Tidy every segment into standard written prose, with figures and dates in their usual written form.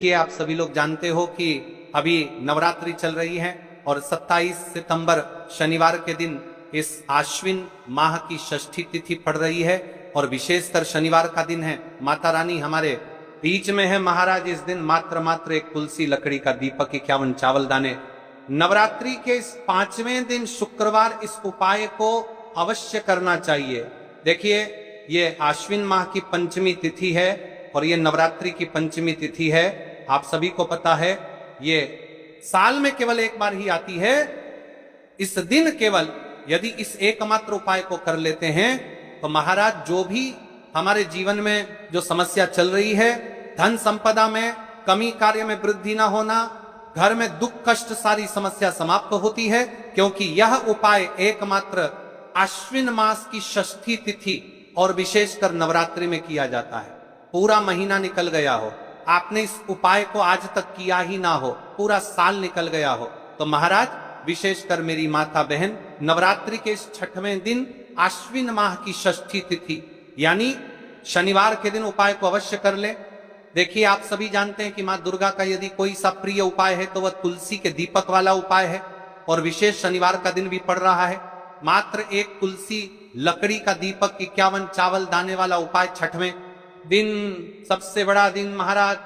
कि आप सभी लोग जानते हो कि अभी नवरात्रि चल रही है और 27 सितंबर शनिवार के दिन इस आश्विन माह की षष्ठी तिथि पड़ रही है और विशेषकर शनिवार का दिन है। माता रानी हमारे बीच में है। महाराज इस दिन मात्र एक तुलसी लकड़ी का दीपक 51 चावल दाने। नवरात्रि के इस 5वें दिन शुक्रवार इस उपाय को अवश्य करना चाहिए। देखिए, ये आश्विन माह की पंचमी तिथि है और ये नवरात्रि की पंचमी तिथि है। आप सभी को पता है ये साल में केवल एक बार ही आती है। इस दिन केवल यदि इस एकमात्र उपाय को कर लेते हैं तो महाराज जो भी हमारे जीवन में जो समस्या चल रही है, धन संपदा में कमी, कार्य में वृद्धि ना होना, घर में दुख कष्ट, सारी समस्या समाप्त होती है, क्योंकि यह उपाय एकमात्र आश्विन मास की षष्ठी तिथि और विशेषकर नवरात्रि में किया जाता है। पूरा महीना निकल गया हो, आपने इस उपाय को आज तक किया ही ना हो, पूरा साल निकल गया हो, तो महाराज विशेषकर मेरी माता बहन नवरात्रि के इस 6वें दिन आश्विन माह की षष्ठी तिथि यानी शनिवार के दिन उपाय को अवश्य कर ले। देखिए, आप सभी जानते हैं कि मां दुर्गा का यदि कोई सा प्रिय उपाय है तो वह तुलसी के दीपक वाला उपाय है और विशेष शनिवार का दिन भी पड़ रहा है। मात्र एक तुलसी लकड़ी का दीपक 51 चावल दाने वाला उपाय 6वें दिन, सबसे बड़ा दिन महाराज।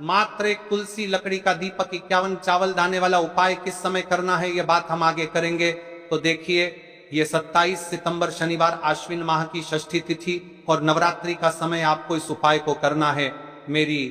मात्र एक तुलसी लकड़ी का दीपक 51 चावल दाने वाला उपाय किस समय करना है, यह बात हम आगे करेंगे। तो देखिए, ये 27 सितंबर शनिवार आश्विन माह की षष्ठी तिथि और नवरात्रि का समय आपको इस उपाय को करना है। मेरी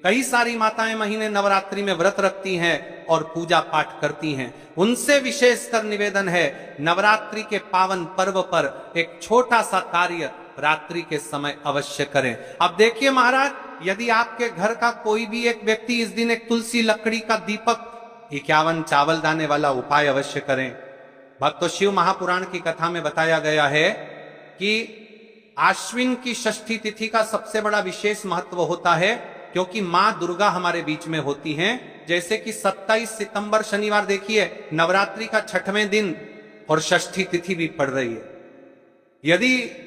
कई सारी माताएं महीने नवरात्रि में व्रत रखती हैं और पूजा पाठ करती हैं। उनसे विशेषकर निवेदन है, नवरात्रि के पावन पर्व पर एक छोटा सा कार्य रात्रि के समय अवश्य करें। अब देखिए महाराज, यदि आपके घर का कोई भी एक व्यक्ति इस दिन एक तुलसी लकड़ी का दीपक 51 चावल दाने वाला उपाय अवश्य करें। भक्तों, शिव महापुराण की कथा में बताया गया है कि आश्विन की षष्ठी तिथि का सबसे बड़ा विशेष महत्व होता है क्योंकि मां दुर्गा हमारे बीच में होती हैं। जैसे कि 27 सितंबर शनिवार देखिए नवरात्रि का 6वें दिन और षष्ठी तिथि भी पड़ रही है। यदि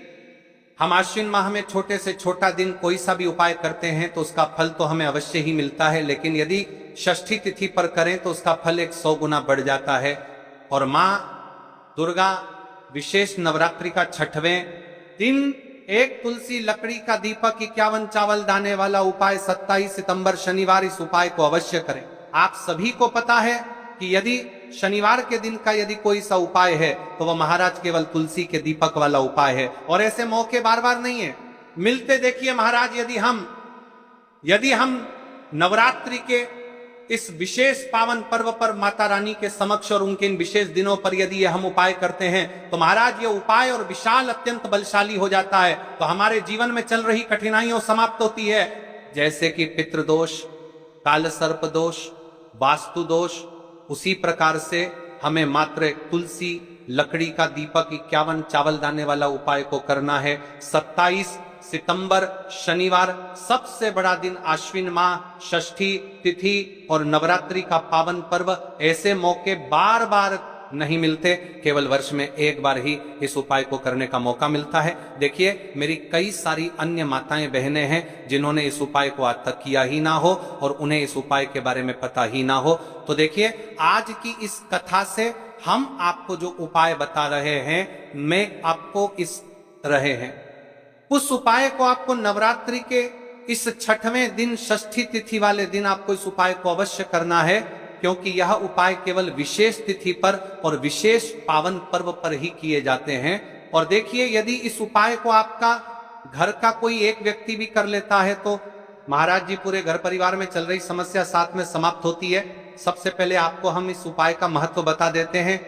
हम आश्विन माह में छोटे से छोटा दिन कोई सा भी उपाय करते हैं तो उसका फल तो हमें अवश्य ही मिलता है, लेकिन यदि षष्ठी तिथि पर करें तो उसका फल 100 गुना बढ़ जाता है। और मां दुर्गा विशेष नवरात्रि का 6वें दिन एक तुलसी लकड़ी का दीपक 51 चावल दाने वाला उपाय 27 सितंबर शनिवार इस उपाय को अवश्य करें। आप सभी को पता है कि यदि शनिवार के दिन का यदि कोई सा उपाय है तो वह महाराज केवल तुलसी के दीपक वाला उपाय है और ऐसे मौके बार बार नहीं है मिलते। देखिए महाराज, यदि हम नवरात्रि के इस विशेष पावन पर्व पर माता रानी के समक्ष और उनके इन विशेष दिनों पर यदि ये हम उपाय करते हैं तो महाराज ये उपाय और विशाल अत्यंत बलशाली हो जाता है। तो हमारे जीवन में चल रही कठिनाइयों समाप्त होती है, जैसे कि पितृदोष, काल सर्प दोष, वास्तु दोष। उसी प्रकार से हमें मात्र तुलसी लकड़ी का दीपक 51 चावल दाने वाला उपाय को करना है। 27 सितंबर शनिवार सबसे बड़ा दिन, आश्विन माह षष्ठी तिथि और नवरात्रि का पावन पर्व। ऐसे मौके बार बार नहीं मिलते, केवल वर्ष में एक बार ही इस उपाय को करने का मौका मिलता है। देखिए, मेरी कई सारी अन्य माताएं बहनें हैं जिन्होंने इस उपाय को आज तक किया ही ना हो और उन्हें इस उपाय के बारे में पता ही ना हो। तो देखिए, आज की इस कथा से हम आपको जो उपाय बता रहे हैं, मैं आपको इस रहे हैं उस उपाय को आपको नवरात्रि के इस 6वें दिन षष्ठी तिथि वाले दिन आपको इस उपाय को अवश्य करना है, क्योंकि यह उपाय केवल विशेष तिथि पर और विशेष पावन पर्व पर ही किए जाते हैं। और देखिए, यदि इस उपाय को आपका घर का कोई एक व्यक्ति भी कर लेता है तो महाराज जी पूरे घर परिवार में चल रही समस्या साथ में समाप्त होती है। सबसे पहले आपको हम इस उपाय का महत्व बता देते हैं।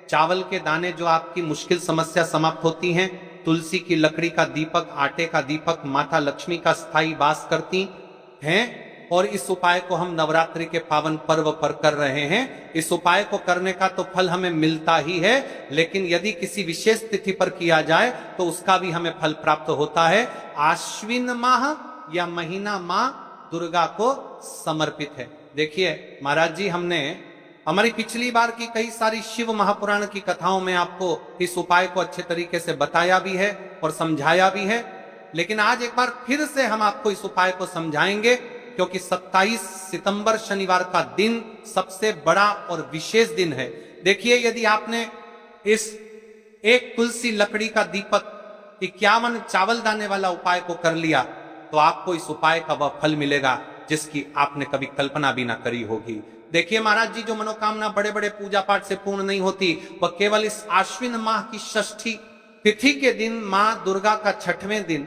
चावल के दाने जो आपकी मुश्किल समस्या समाप्त होती हैं, तुलसी की लकड़ी का दीपक, आटे का दीपक माता लक्ष्मी का स्थायी वास करती हैं और इस उपाय को हम नवरात्रि के पावन पर्व पर कर रहे हैं। इस उपाय को करने का तो फल हमें मिलता ही है, लेकिन यदि किसी विशेष तिथि पर किया जाए तो उसका भी हमें फल प्राप्त होता है। आश्विन माह या महीना मां दुर्गा को समर्पित है। देखिए महाराज जी, हमने हमारी पिछली बार की कई सारी शिव महापुराण की कथाओं में आपको इस उपाय को अच्छे तरीके से बताया भी है और समझाया भी है, लेकिन आज एक बार फिर से हम आपको इस उपाय को समझाएंगे क्योंकि 27 सितंबर शनिवार का दिन सबसे बड़ा और विशेष दिन है। देखिए, यदि आपने इस एक तुलसी लकड़ी का दीपक 51 चावल दाने वाला उपाय को कर लिया तो आपको इस उपाय का वह फल मिलेगा जिसकी आपने कभी कल्पना भी ना करी होगी। देखिए महाराज जी, जो मनोकामना बड़े बड़े पूजा पाठ से पूर्ण नहीं होती, वह केवल इस आश्विन माह की षष्ठी तिथि के दिन मां दुर्गा का 6वें दिन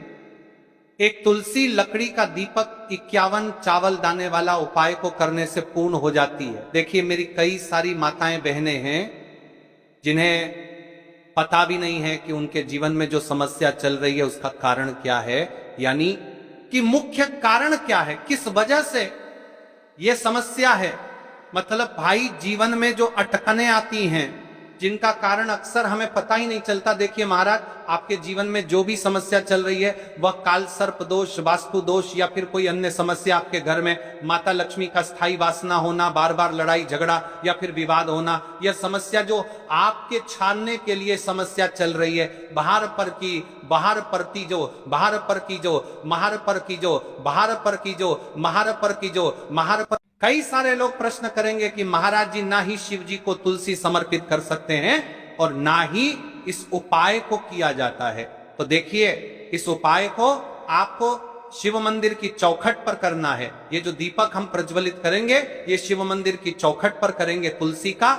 एक तुलसी लकड़ी का दीपक 51 चावल दाने वाला उपाय को करने से पूर्ण हो जाती है। देखिए, मेरी कई सारी माताएं बहनें हैं जिन्हें पता भी नहीं है कि उनके जीवन में जो समस्या चल रही है उसका कारण क्या है, यानी कि मुख्य कारण क्या है, किस वजह से यह समस्या है। मतलब भाई, जीवन में जो अटकनें आती हैं जिनका कारण अक्सर हमें पता ही नहीं चलता। देखिए महाराज, आपके जीवन में जो भी समस्या चल रही है वह काल सर्प दोष, वास्तु दोष या फिर कोई अन्य समस्या, आपके घर में माता लक्ष्मी का स्थायी वासना होना, बार बार लड़ाई झगड़ा या फिर विवाद होना, यह समस्या जो आपके छानने के लिए समस्या चल रही है, बाहर पर की बाहर परती जो बाहर पर की जो महार पर की जो बाहर पर की जो महार पर की जो महार पर। कई सारे लोग प्रश्न करेंगे कि महाराज जी, ना ही शिव जी को तुलसी समर्पित कर सकते हैं और ना ही इस उपाय को किया जाता है। तो देखिए, इस उपाय को आपको शिव मंदिर की चौखट पर करना है। ये जो दीपक हम प्रज्वलित करेंगे ये शिव मंदिर की चौखट पर करेंगे। तुलसी का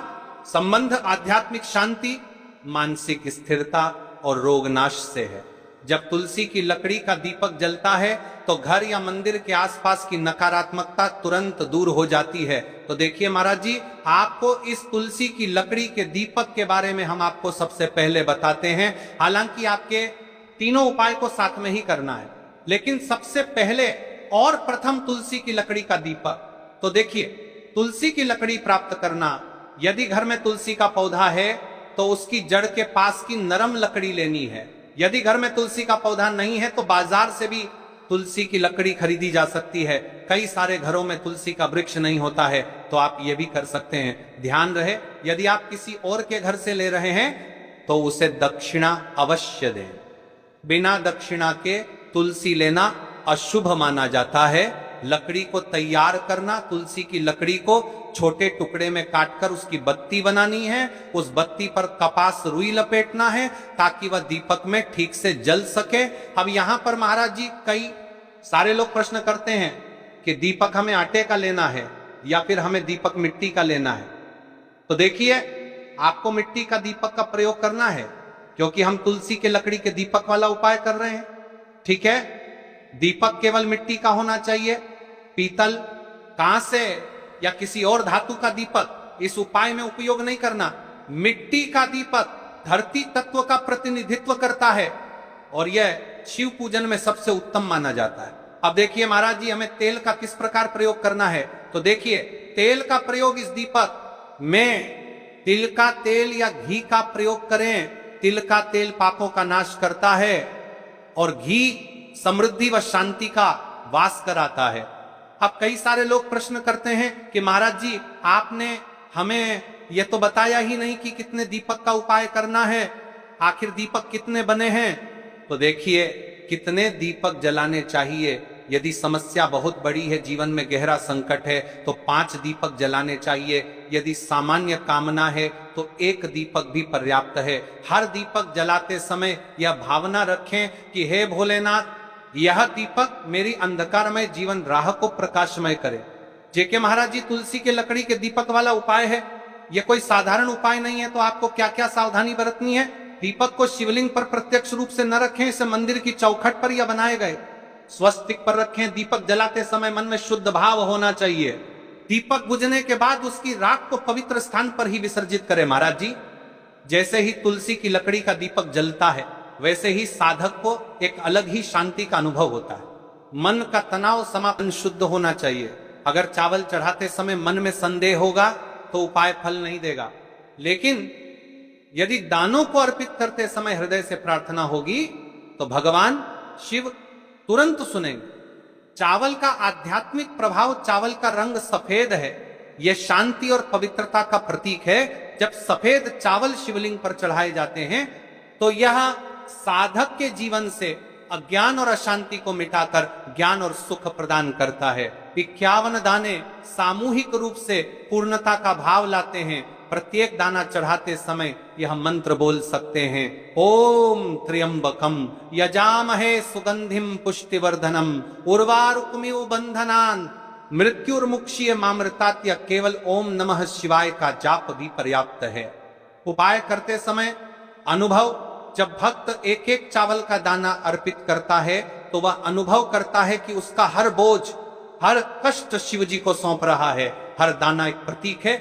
संबंध आध्यात्मिक शांति, मानसिक स्थिरता और रोग नाश से है। जब तुलसी की लकड़ी का दीपक जलता है तो घर या मंदिर के आसपास की नकारात्मकता तुरंत दूर हो जाती है। तो देखिए महाराज जी, आपको इस तुलसी की लकड़ी के दीपक के बारे में हम आपको सबसे पहले बताते हैं। हालांकि आपके तीनों उपाय को साथ में ही करना है, लेकिन सबसे पहले और प्रथम तुलसी की लकड़ी का दीपक। तो देखिए, तुलसी की लकड़ी प्राप्त करना, यदि घर में तुलसी का पौधा है तो उसकी जड़ के पास की नरम लकड़ी लेनी है। यदि घर में तुलसी का पौधा नहीं है तो बाजार से भी तुलसी की लकड़ी खरीदी जा सकती है। कई सारे घरों में तुलसी का वृक्ष नहीं होता है तो आप ये भी कर सकते हैं। ध्यान रहे, यदि आप किसी और के घर से ले रहे हैं तो उसे दक्षिणा अवश्य दें। बिना दक्षिणा के तुलसी लेना अशुभ माना जाता है। लकड़ी को तैयार करना, तुलसी की लकड़ी को छोटे टुकड़े में काटकर उसकी बत्ती बनानी है। उस बत्ती पर कपास रुई लपेटना है ताकि वह दीपक में ठीक से जल सके। अब यहां पर महाराज जी, कई सारे लोग प्रश्न करते हैं कि दीपक हमें आटे का लेना है या फिर हमें दीपक मिट्टी का लेना है। तो देखिए, आपको मिट्टी का दीपक का प्रयोग करना है क्योंकि हम तुलसी के लकड़ी के दीपक वाला उपाय कर रहे हैं। ठीक है, दीपक केवल मिट्टी का होना चाहिए। पीतल, कांसे या किसी और धातु का दीपक इस उपाय में उपयोग नहीं करना। मिट्टी का दीपक धरती तत्व का प्रतिनिधित्व करता है और यह शिव पूजन में सबसे उत्तम माना जाता है। अब देखिए महाराज जी, हमें तेल का किस प्रकार प्रयोग करना है। तो देखिए, तेल का प्रयोग इस दीपक में तिल का तेल या घी का प्रयोग करें। तिल का तेल पापों का नाश करता है और घी समृद्धि व शांति का वास कराता है। अब कई सारे लोग प्रश्न करते हैं कि महाराज जी, आपने हमें यह तो बताया ही नहीं कि कितने दीपक का उपाय करना है, आखिर दीपक कितने बने हैं। तो देखिए, कितने दीपक जलाने चाहिए। यदि समस्या बहुत बड़ी है, जीवन में गहरा संकट है, तो 5 दीपक जलाने चाहिए। यदि सामान्य कामना है तो 1 दीपक भी पर्याप्त है। हर दीपक जलाते समय यह भावना रखें कि हे भोलेनाथ, यह दीपक मेरी अंधकारमय जीवन राह को प्रकाशमय करे। जेके महाराज जी, तुलसी के लकड़ी के दीपक वाला उपाय है, यह कोई साधारण उपाय नहीं है। तो आपको क्या क्या सावधानी बरतनी है। दीपक को शिवलिंग पर प्रत्यक्ष रूप से न रखें, इसे मंदिर की चौखट पर या बनाए गए स्वस्तिक पर रखें। दीपक जलाते समय मन में शुद्ध भाव होना चाहिए। दीपक बुझने के बाद उसकी राख को पवित्र स्थान पर ही विसर्जित करें। महाराज जी, जैसे ही तुलसी की लकड़ी का दीपक जलता है वैसे ही साधक को एक अलग ही शांति का अनुभव होता है। मन का तनाव समापन, शुद्ध होना चाहिए। अगर चावल चढ़ाते समय मन में संदेह होगा तो उपाय फल नहीं देगा, लेकिन यदि दानों को अर्पित करते समय हृदय से प्रार्थना होगी तो भगवान शिव तुरंत सुनेंगे। चावल का आध्यात्मिक प्रभाव, चावल का रंग सफेद है, यह शांति और पवित्रता का प्रतीक है। जब सफेद चावल शिवलिंग पर चढ़ाए जाते हैं तो यह साधक के जीवन से अज्ञान और अशांति को मिटाकर ज्ञान और सुख प्रदान करता है। 51 दाने सामूहिक रूप से पूर्णता का भाव लाते हैं। प्रत्येक दाना चढ़ाते समय यह मंत्र बोल सकते हैं, ओम त्र्यंबकम यजामहे सुगंधिम पुष्टिवर्धनम उर्वारुकमिव बंधनान मृत्युर्मुक्षीय मामृतात्य। केवल ओम नमः शिवाय का जाप भी पर्याप्त है। उपाय करते समय अनुभव, जब भक्त एक एक चावल का दाना अर्पित करता है तो वह अनुभव करता है कि उसका हर बोझ, हर कष्ट शिव जी को सौंप रहा है। हर दाना एक प्रतीक है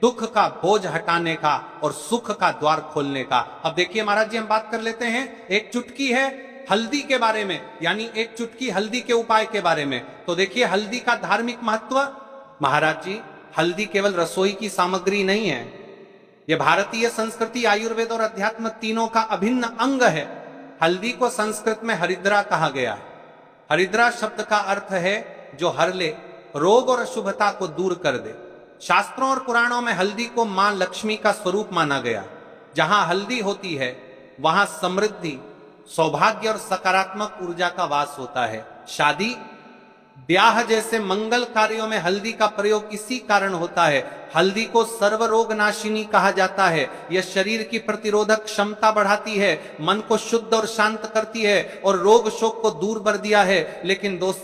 दुख का बोझ हटाने का और सुख का द्वार खोलने का। अब देखिए महाराज जी, हम बात कर लेते हैं, एक चुटकी है हल्दी के बारे में, यानी एक चुटकी हल्दी के उपाय के बारे में। तो देखिए हल्दी का धार्मिक महत्व। महाराज जी, हल्दी केवल रसोई की सामग्री नहीं है, यह भारतीय संस्कृति, आयुर्वेद और अध्यात्म तीनों का अभिन्न अंग है। हल्दी को संस्कृत में हरिद्रा कहा गया है। हरिद्रा शब्द का अर्थ है जो हर ले, रोग और अशुभता को दूर कर दे। शास्त्रों और पुराणों में हल्दी को मां लक्ष्मी का स्वरूप माना गया। जहां हल्दी होती है वहां समृद्धि, सौभाग्य और सकारात्मक ऊर्जा का वास होता है। शादी, ब्याह जैसे मंगल कार्यों में हल्दी का प्रयोग इसी कारण होता है। हल्दी को सर्वरोग नाशिनी कहा जाता है। यह शरीर की प्रतिरोधक क्षमता बढ़ाती है, मन को शुद्ध और शांत करती है और रोग शोक को दूर कर दिया है। लेकिन दोस्त